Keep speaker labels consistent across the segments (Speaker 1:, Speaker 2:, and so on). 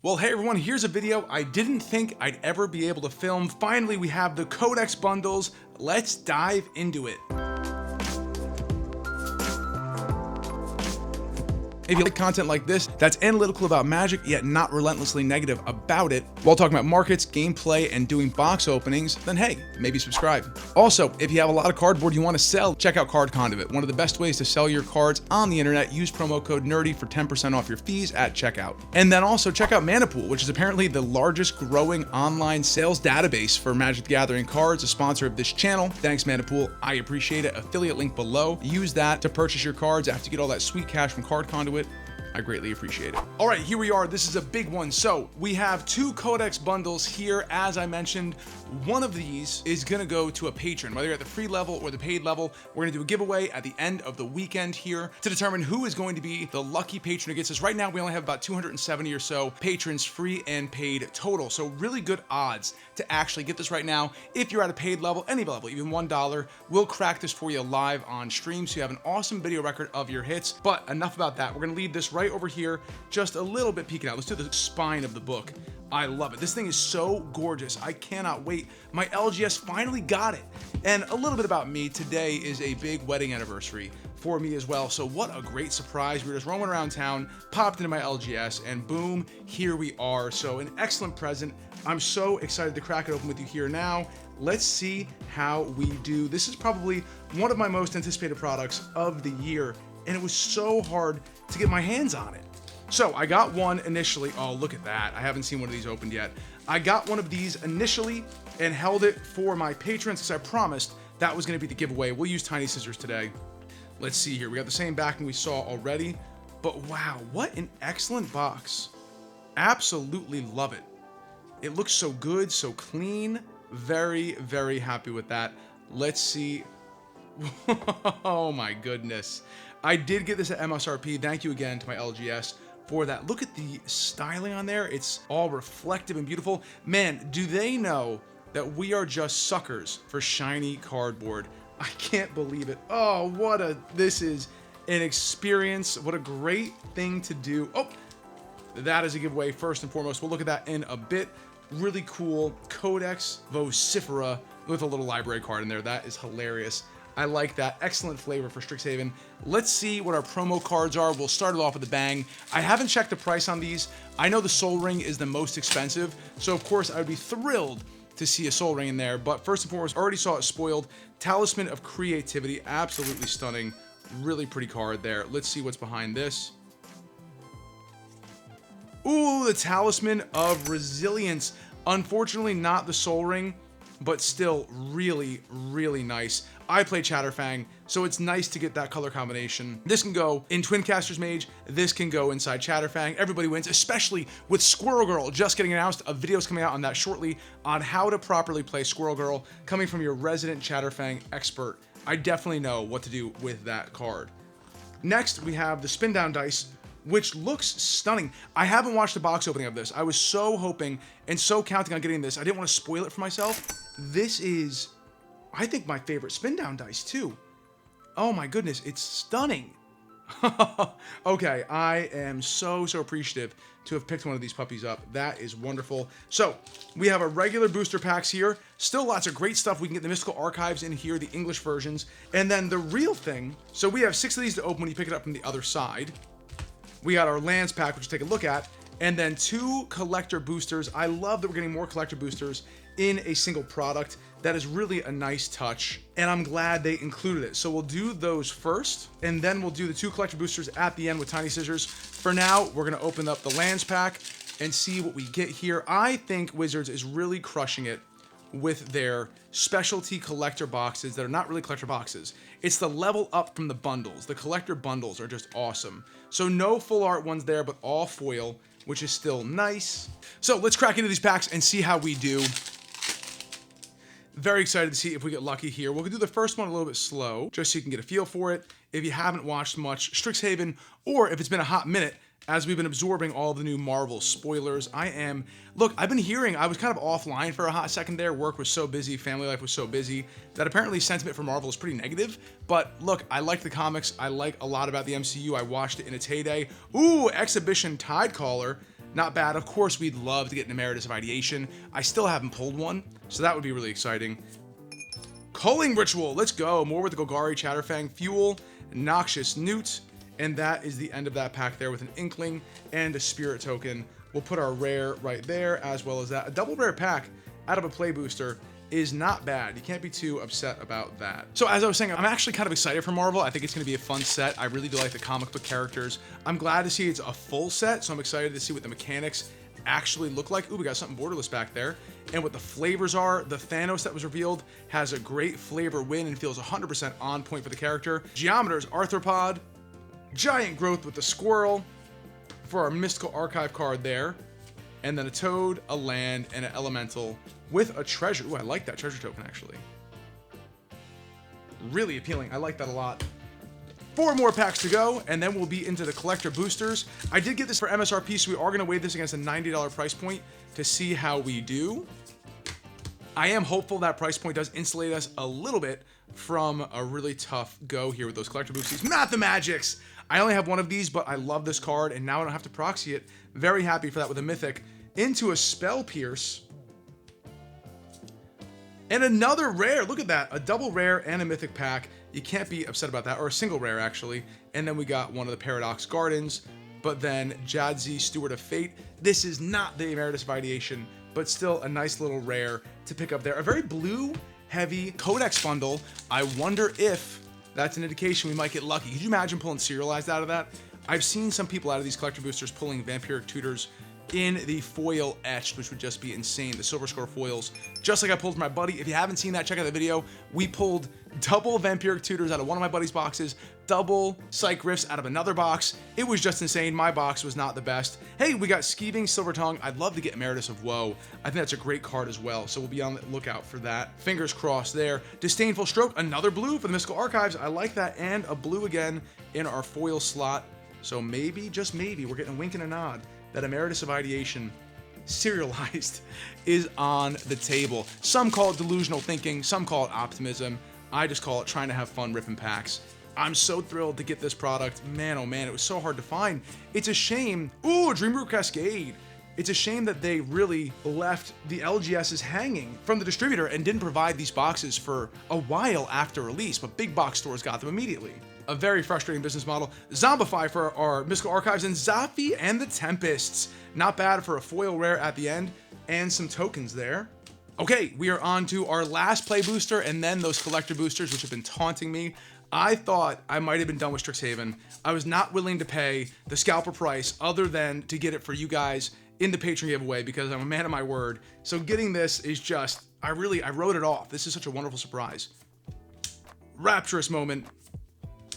Speaker 1: Well, hey everyone, here's a video I didn't think I'd ever be able to film. Finally, we have the Codex Bundles. Let's dive into it. If you like content like this, that's analytical about Magic, yet not relentlessly negative about it, while talking about markets, gameplay, and doing box openings, then hey, maybe subscribe. Also, if you have a lot of cardboard you want to sell, check out Card Conduit. One of the best ways to sell your cards on the internet. Use promo code NERDY for 10% off your fees at checkout. And then also check out Manapool, which is apparently the largest growing online sales database for Magic the Gathering cards, a sponsor of this channel. Thanks, Manapool. I appreciate it. Affiliate link below. Use that to purchase your cards after you get all that sweet cash from Card Conduit. I greatly appreciate it. All right, here we are. This is a big one. So we have two Codex bundles here. As I mentioned, one of these is gonna go to a patron, whether you're at the free level or the paid level. We're gonna do a giveaway at the end of the weekend here to determine who is going to be the lucky patron who gets this. Right now, we only have about 270 or so patrons, free and paid total. So really good odds to actually get this right now. If you're at a paid level, any level, even $1, we'll crack this for you live on stream. So you have an awesome video record of your hits. But enough about that. We're gonna leave this right over here, just a little bit peeking out. Let's do the spine of the book. I love it. This thing is so gorgeous. I cannot wait. My LGS finally got it. And a little bit about me. Today is a big wedding anniversary for me as well. So what a great surprise. We were just roaming around town, popped into my LGS, and boom, here we are. So an excellent present. I'm so excited to crack it open with you here now. Let's see how we do. This is probably one of my most anticipated products of the year, and it was so hard to get my hands on it. So I got one initially. Oh, look at that. I haven't seen one of these opened yet. I got one of these initially and held it for my patrons because I promised that was going to be the giveaway. We'll use tiny scissors today. Let's see here. We got the same backing we saw already, but wow, what an excellent box. Absolutely love it. It looks so good, so clean. Very, very happy with that. Let's see. Oh my goodness. I did get this at MSRP. Thank you again to my LGS for that. Look at the styling on there. It's all reflective and beautiful. Man, do they know that we are just suckers for shiny cardboard? I can't believe it. Oh, this is an experience. What a great thing to do. Oh, that is a giveaway first and foremost. We'll look at that in a bit. Really cool Codex Vocifera with a little library card in there. That is hilarious. I like that. Excellent flavor for Strixhaven. Let's see what our promo cards are. We'll start it off with a bang. I haven't checked the price on these. I know the Soul Ring is the most expensive, so of course I would be thrilled to see a Soul Ring in there. But first and foremost, already saw it spoiled. Talisman of Creativity, absolutely stunning. Really pretty card there. Let's see what's behind this. Ooh, the Talisman of Resilience. Unfortunately, not the Soul Ring, but still really, really nice. I play Chatterfang, so it's nice to get that color combination. This can go in Twincaster's Mage, this can go inside Chatterfang. Everybody wins, especially with Squirrel Girl just getting announced. A video's coming out on that shortly on how to properly play Squirrel Girl, coming from your resident Chatterfang expert. I definitely know what to do with that card. Next, we have the Spin Down Dice, which looks stunning. I haven't watched the box opening of this. I was so hoping and so counting on getting this. I didn't want to spoil it for myself. This is, I think, my favorite Spin Down Dice too. Oh my goodness, it's stunning. Okay, I am so appreciative to have picked one of these puppies up. That is wonderful. So we have our regular booster packs here. Still lots of great stuff. We can get the Mystical Archives in here, the English versions. And then the real thing, so we have 6 of these to open when you pick it up from the other side. We got our lands pack, which we'll take a look at, and then 2 collector boosters. I love that we're getting more collector boosters in a single product. That is really a nice touch, and I'm glad they included it. So we'll do those first, and then we'll do the 2 collector boosters at the end with tiny scissors. For now, we're gonna open up the lands pack and see what we get here. I think Wizards is really crushing it with their specialty collector boxes that are not really collector boxes. It's the level up from the bundles. The collector bundles are just awesome. So no full art ones there, but all foil, which is still nice. So let's crack into these packs and see how we do. Very excited to see if we get lucky here. We'll do the first one a little bit slow, just so you can get a feel for it. If you haven't watched much Strixhaven, or if it's been a hot minute, as we've been absorbing all the new Marvel spoilers. Look, I've been hearing, I was kind of offline for a hot second there. Work was so busy, family life was so busy, that apparently sentiment for Marvel is pretty negative. But look, I like the comics. I like a lot about the MCU. I watched it in its heyday. Ooh, Exhibition Tidecaller. Not bad. Of course, we'd love to get an Emeritus of Ideation. I still haven't pulled one, so that would be really exciting. Culling Ritual, let's go. More with the Golgari, Chatterfang, Fuel, Noxious Newt, and that is the end of that pack there with an Inkling and a Spirit Token. We'll put our rare right there, as well as that. A double rare pack out of a play booster is not bad. You can't be too upset about that. So as I was saying, I'm actually kind of excited for Marvel. I think it's going to be a fun set. I really do like the comic book characters. I'm glad to see it's a full set, so I'm excited to see what the mechanics actually look like. Ooh, we got something borderless back there. And what the flavors are. The Thanos that was revealed has a great flavor win and feels 100% on point for the character. Geometers, Arthropod, Giant Growth with the Squirrel for our Mystical Archive card there. And then a Toad, a Land, and an Elemental with a Treasure. Ooh, I like that Treasure Token, actually. Really appealing. I like that a lot. 4 more packs to go, and then we'll be into the collector boosters. I did get this for MSRP, so we are going to weigh this against a $90 price point to see how we do. I am hopeful that price point does insulate us a little bit from a really tough go here with those collector boosters. Mathemagics! I only have one of these, but I love this card, and now I don't have to proxy it. Very happy for that with a Mythic. Into a Spell Pierce. And another rare, look at that, a double rare and a Mythic pack. You can't be upset about that, or a single rare actually. And then we got one of the Paradox Gardens, but then Jadzi, Steward of Fate. This is not the Emeritus of Ideation, but still a nice little rare to pick up there. A very blue heavy Codex Bundle. I wonder if that's an indication we might get lucky. Could you imagine pulling Serialized out of that? I've seen some people out of these collector boosters pulling Vampiric Tutors in the foil etched, which would just be insane. The Silver Score foils, just like I pulled for my buddy. If you haven't seen that, check out the video. We pulled double Vampiric Tutors out of one of my buddy's boxes, double Psych Rifts out of another box. It was just insane. My box was not the best. Hey, we got Skeeving Silver Tongue. I'd love to get Emeritus of Woe. I think that's a great card as well, so we'll be on the lookout for that. Fingers crossed there. Disdainful Stroke, another blue for the Mystical Archives. I like that, and a blue again in our foil slot. So maybe, just maybe, we're getting a wink and a nod that Emeritus of Ideation Serialized is on the table. Some call it delusional thinking, some call it optimism. I just call it trying to have fun ripping packs. I'm so thrilled to get this product. Man, oh man, it was so hard to find. It's a shame. Ooh, Dreamroot Cascade. It's a shame that they really left the LGSs hanging from the distributor and didn't provide these boxes for a while after release, but big box stores got them immediately. A very frustrating business model. Zombify for our Mystical Archives, and Zafi and the Tempests. Not bad for a foil rare at the end, and some tokens there. Okay, we are on to our last play booster, and then those collector boosters, which have been taunting me. I thought I might have been done with Strixhaven. I was not willing to pay the scalper price other than to get it for you guys in the Patreon giveaway, because I'm a man of my word. So getting this is just, I wrote it off. This is such a wonderful surprise. Rapturous moment.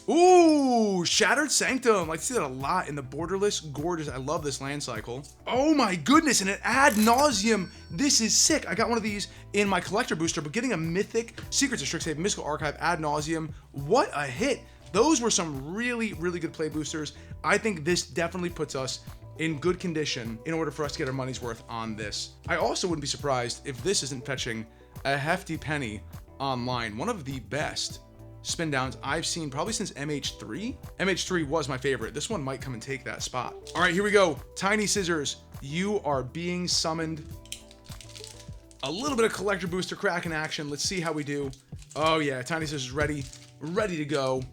Speaker 1: Ooh, Shattered Sanctum. I see that a lot in the borderless. Gorgeous. I love this land cycle. Oh my goodness, and an ad nauseum. This is sick. I got one of these in my collector booster, but getting a Mythic Secrets of Strixhaven Mystical Archive ad nauseum. What a hit. Those were some really, really good play boosters. I think this definitely puts us in good condition in order for us to get our money's worth on this. I also wouldn't be surprised if this isn't fetching a hefty penny online. One of the best spin downs I've seen probably since MH3. MH3 was my favorite. This one might come and take that spot. All right, here we go. Tiny Scissors, you are being summoned. A little bit of collector booster crack in action. Let's see how we do. Oh yeah, Tiny Scissors ready to go.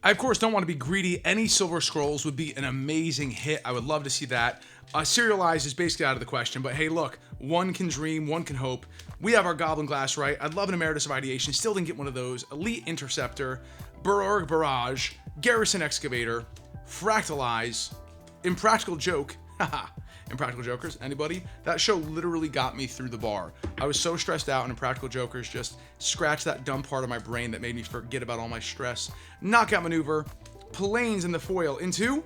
Speaker 1: I, of course, don't want to be greedy. Any Silver Scrolls would be an amazing hit. I would love to see that. Serialized is basically out of the question, but hey, look, one can dream, one can hope. We have our Goblin Glass, right? I'd love an Emeritus of Ideation. Still didn't get one of those. Elite Interceptor, Burorg Barrage, Garrison Excavator, Fractalize, Impractical Joke. Haha. Impractical Jokers, anybody? That show literally got me through the bar. I was so stressed out, and Impractical Jokers just scratched that dumb part of my brain that made me forget about all my stress. Knockout Maneuver, Plains in the foil into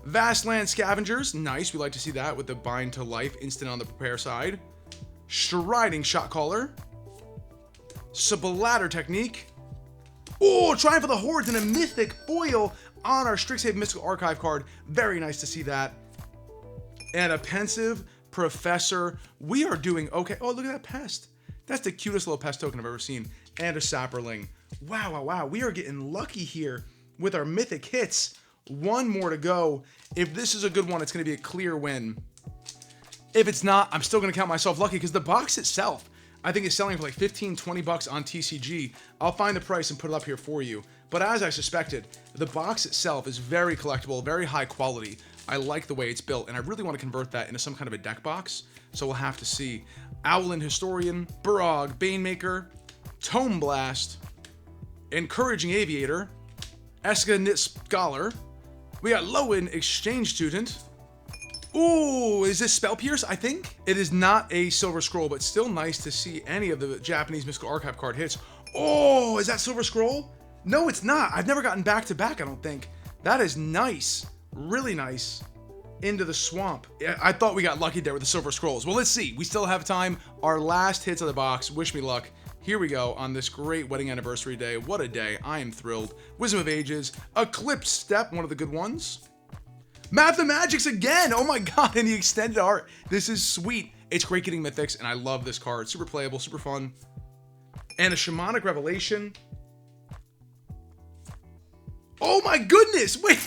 Speaker 1: Vastland Scavengers. Nice, we like to see that with the Bind to Life instant on the prepare side. Striding Shotcaller, Sablatter Technique. Oh, Triumph of the Hordes and a Mythic foil on our Strixhaven Mystical Archive card. Very nice to see that. And a Pensive Professor. We are doing okay. Oh, look at that Pest. That's the cutest little Pest token I've ever seen. And a Sapperling. Wow, wow, wow. We are getting lucky here with our Mythic hits. One more to go. If this is a good one, it's going to be a clear win. If it's not, I'm still going to count myself lucky because the box itself, I think, is selling for like 15, 20 bucks on TCG. I'll find the price and put it up here for you. But as I suspected, the box itself is very collectible, very high quality. I like the way it's built, and I really want to convert that into some kind of a deck box. So we'll have to see. Owlin Historian, Burog, Banemaker, Tome Blast, Encouraging Aviator, Eska Knit Scholar. We got Lowen Exchange Student. Ooh, is this Spell Pierce, I think? It is not a Silver Scroll, but still nice to see any of the Japanese Mystical Archive card hits. Oh, is that Silver Scroll? No, it's not. I've never gotten back-to-back, I don't think. That is nice. Really nice. Into the Swamp. I thought we got lucky there with the Silver Scrolls. Well, let's see. We still have time. Our last hits of the box. Wish me luck. Here we go on this great wedding anniversary day. What a day. I am thrilled. Wisdom of Ages. Eclipse Step, one of the good ones. Mathemagics again! Oh my god, in the extended art. This is sweet. It's great getting mythics, and I love this card. Super playable, super fun. And a Shamanic Revelation. Oh my goodness! Wait,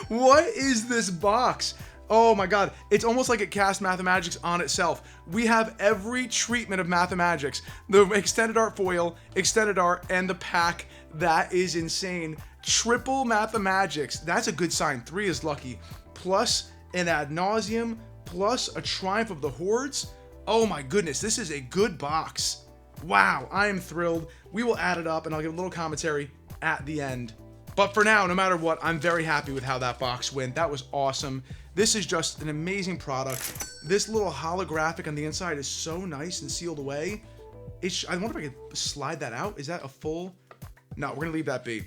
Speaker 1: what is this box? Oh my god, it's almost like it cast Mathemagics on itself. We have every treatment of Mathemagics. The extended art foil, extended art, and the pack. That is insane. Triple Mathemagics. That's a good sign. 3 is lucky. Plus an Ad Nauseam, plus a Triumph of the Hordes. Oh my goodness, this is a good box. Wow, I am thrilled. We will add it up, and I'll give a little commentary at the end. But for now, no matter what, I'm very happy with how that box went. That was awesome. This is just an amazing product. This little holographic on the inside is so nice and sealed away. I wonder if I could slide that out. Is that a full? No, we're going to leave that be.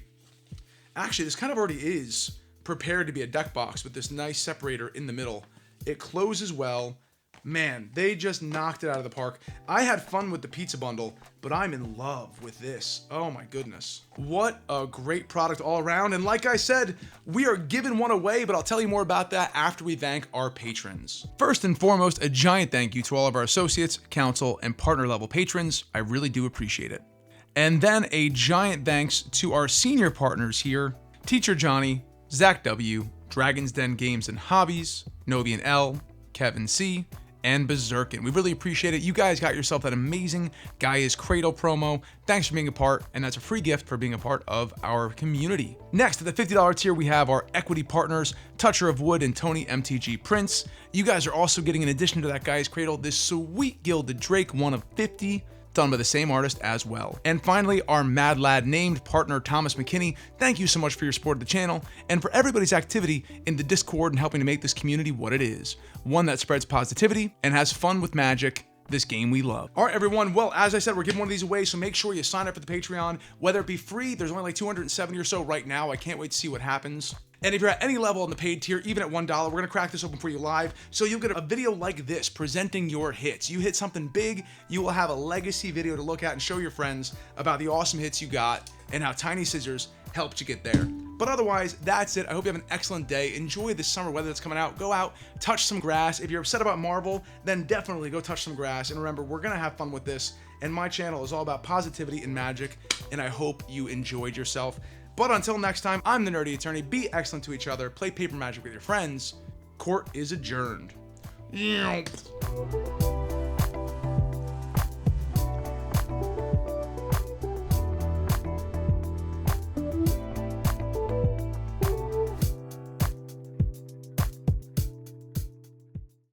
Speaker 1: Actually, this kind of already is prepared to be a deck box with this nice separator in the middle. It closes well. Man, they just knocked it out of the park. I had fun with the pizza bundle, but I'm in love with this. Oh my goodness. What a great product all around. And like I said, we are giving one away, but I'll tell you more about that after we thank our patrons. First and foremost, a giant thank you to all of our associates, council, and partner level patrons. I really do appreciate it. And then a giant thanks to our senior partners here, Teacher Johnny, Zach W, Dragon's Den Games and Hobbies, Novian L, Kevin C, and Berserkin. We really appreciate it. You guys got yourself that amazing Gaia's Cradle promo. Thanks for being a part, and that's a free gift for being a part of our community. Next, at the $50 tier, we have our equity partners, Toucher of Wood and Tony MTG Prince. You guys are also getting, in addition to that Gaia's Cradle, this sweet Gilded Drake, one of 50, done by the same artist as well. And finally, our Mad Lad named partner, Thomas McKinney. Thank you so much for your support of the channel and for everybody's activity in the Discord and helping to make this community what it is. One that spreads positivity and has fun with Magic, this game we love. All right, everyone. Well, as I said, we're giving one of these away, so make sure you sign up for the Patreon, whether it be free. There's only like 270 or so right now. I can't wait to see what happens. And if you're at any level on the paid tier, even at $1, we're gonna crack this open for you live, so you'll get a video like this presenting your hits. You hit something big, you will have a legacy video to look at and show your friends about the awesome hits you got and how Tiny Scissors helped you get there. But otherwise, that's it. I hope you have an excellent day. Enjoy the summer weather that's coming out. Go out, touch some grass. If you're upset about Marvel, then definitely go touch some grass. And remember, we're gonna have fun with this. And my channel is all about positivity and magic, and I hope you enjoyed yourself. But until next time, I'm the Nerdy Attorney. Be excellent to each other. Play paper magic with your friends. Court is adjourned.